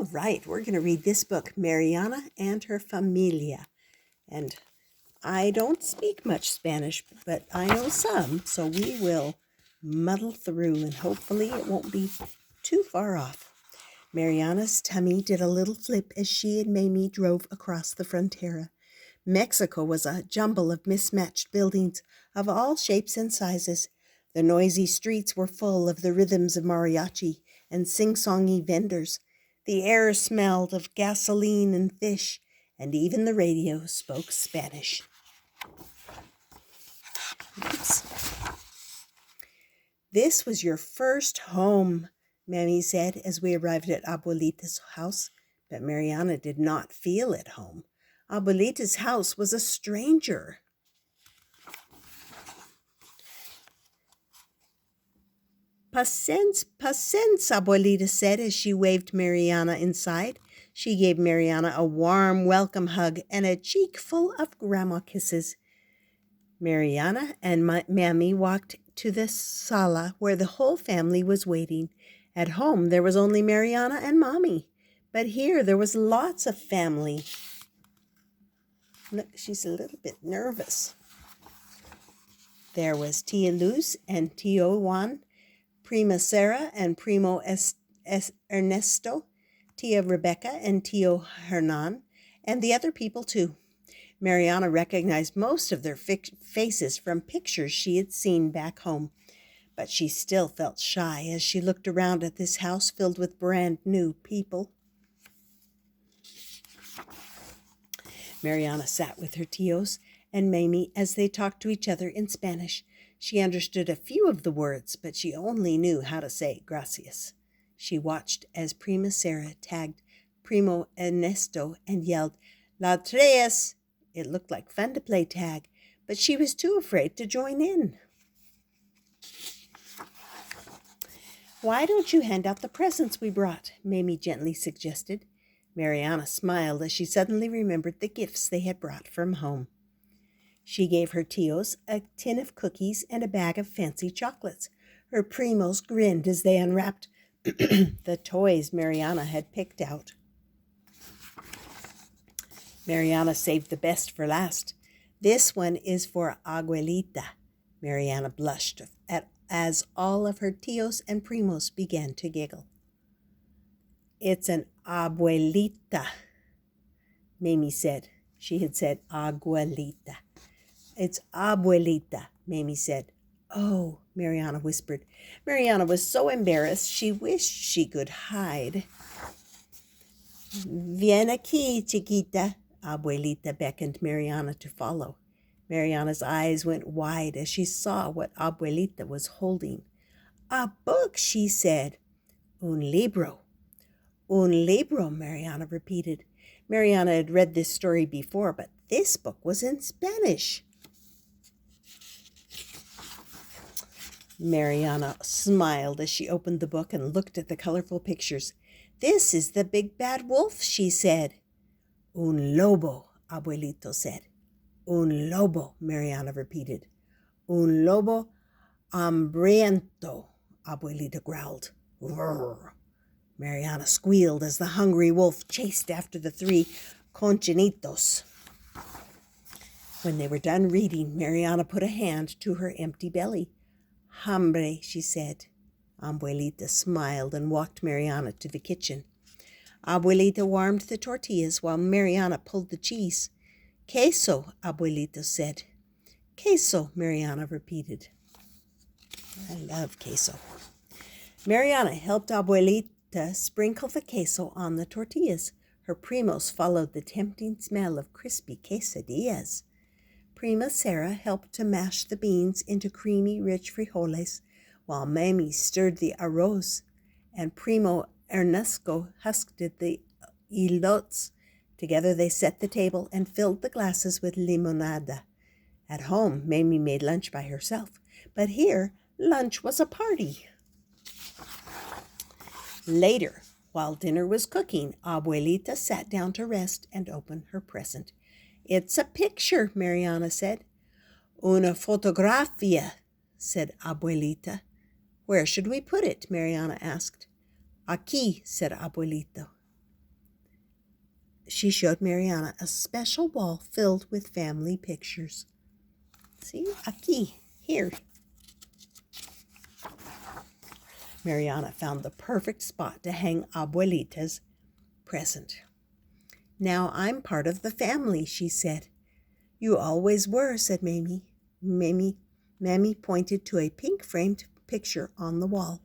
All right, we're going to read this book, Mariana and Her Familia. And I don't speak much Spanish, but I know some, so we will muddle through and hopefully it won't be too far off. Mariana's tummy did a little flip as she and Mami drove across the frontera. Mexico was a jumble of mismatched buildings of all shapes and sizes. The noisy streets were full of the rhythms of mariachi and sing-songy vendors. The air smelled of gasoline and fish, and even the radio spoke Spanish. Oops. This was your first home, Mami said as we arrived at Abuelita's house, but Mariana did not feel at home. Abuelita's house was a stranger. Pasens, Abuelita said as she waved Mariana inside. She gave Mariana a warm welcome hug and a cheek full of grandma kisses. Mariana and Mami walked to the sala where the whole family was waiting. At home, there was only Mariana and Mami, but here there was lots of family. Look, she's a little bit nervous. There was Tia Luz and Tio Juan, Prima Sarah and Primo Ernesto, Tia Rebecca and Tio Hernan, and the other people too. Mariana recognized most of their faces from pictures she had seen back home, but she still felt shy as she looked around at this house filled with brand new people. Mariana sat with her tios and Mami as they talked to each other in Spanish. She understood a few of the words, but she only knew how to say gracias. She watched as Prima Sarah tagged Primo Ernesto and yelled, "La tres!" It looked like fun to play tag, but she was too afraid to join in. "Why don't you hand out the presents we brought?" Mami gently suggested. Mariana smiled as she suddenly remembered the gifts they had brought from home. She gave her tios a tin of cookies and a bag of fancy chocolates. Her primos grinned as they unwrapped the toys Mariana had picked out. Mariana saved the best for last. "This one is for Abuelita." Mariana blushed as all of her tios and primos began to giggle. "It's an Abuelita," Mami said. She had said Abuelita. "It's Abuelita," Mami said. "Oh," Mariana whispered. Mariana was so embarrassed she wished she could hide. "Ven aquí, chiquita," Abuelita beckoned Mariana to follow. Mariana's eyes went wide as she saw what Abuelita was holding. "A book," she said. "Un libro." "Un libro," Mariana repeated. Mariana had read this story before, but this book was in Spanish. Mariana smiled as she opened the book and looked at the colorful pictures. "This is the big bad wolf," she said. "Un lobo," Abuelito said. "Un lobo," Mariana repeated. "Un lobo hambriento," Abuelita growled. "Roar." Mariana squealed as the hungry wolf chased after the three conchinitos. When they were done reading, Mariana put a hand to her empty belly. "Hambre," she said. Abuelita smiled and walked Mariana to the kitchen. Abuelita warmed the tortillas while Mariana pulled the cheese. "Queso," Abuelita said. "Queso," Mariana repeated. I love queso. Mariana helped Abuelita sprinkle the queso on the tortillas. Her primos followed the tempting smell of crispy quesadillas. Prima Sarah helped to mash the beans into creamy, rich frijoles, while Mami stirred the arroz, and Primo Ernesto husked the elotes. Together they set the table and filled the glasses with limonada. At home, Mami made lunch by herself, but here, lunch was a party. Later, while dinner was cooking, Abuelita sat down to rest and open her present. "It's a picture," Mariana said. "Una fotografía," said Abuelita. "Where should we put it?" Mariana asked. "Aquí," said Abuelito. she showed Mariana a special wall filled with family pictures. See, aquí, here. Mariana found the perfect spot to hang Abuelita's present. Now I'm part of the family, she said. You always were, said Mami. Mami pointed to a pink-framed picture on the wall.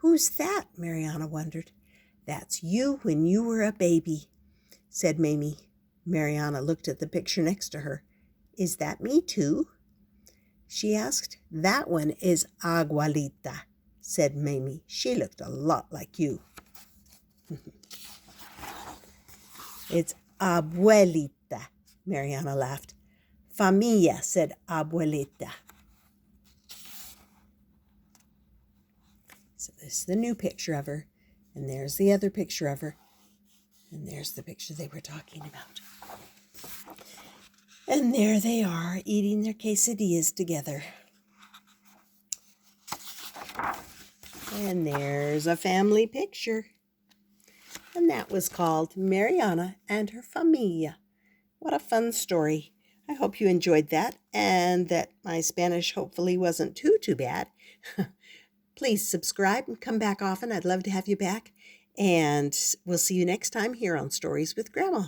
Who's that? Mariana wondered. That's you when you were a baby, said Mami. Mariana looked at the picture next to her. Is that me too? She asked. That one is Abuelita, said Mami. She looked a lot like you. It's Abuelita, Mariana laughed. Familia, said Abuelita. So this is the new picture of her, and there's the other picture of her, and there's the picture they were talking about. And there they are, eating their quesadillas together. And there's a family picture. And that was called Mariana and Her Familia. What a fun story. I hope you enjoyed that, and that my Spanish hopefully wasn't too bad. Please subscribe and come back often. I'd love to have you back. And we'll see you next time here on Stories with Grandma.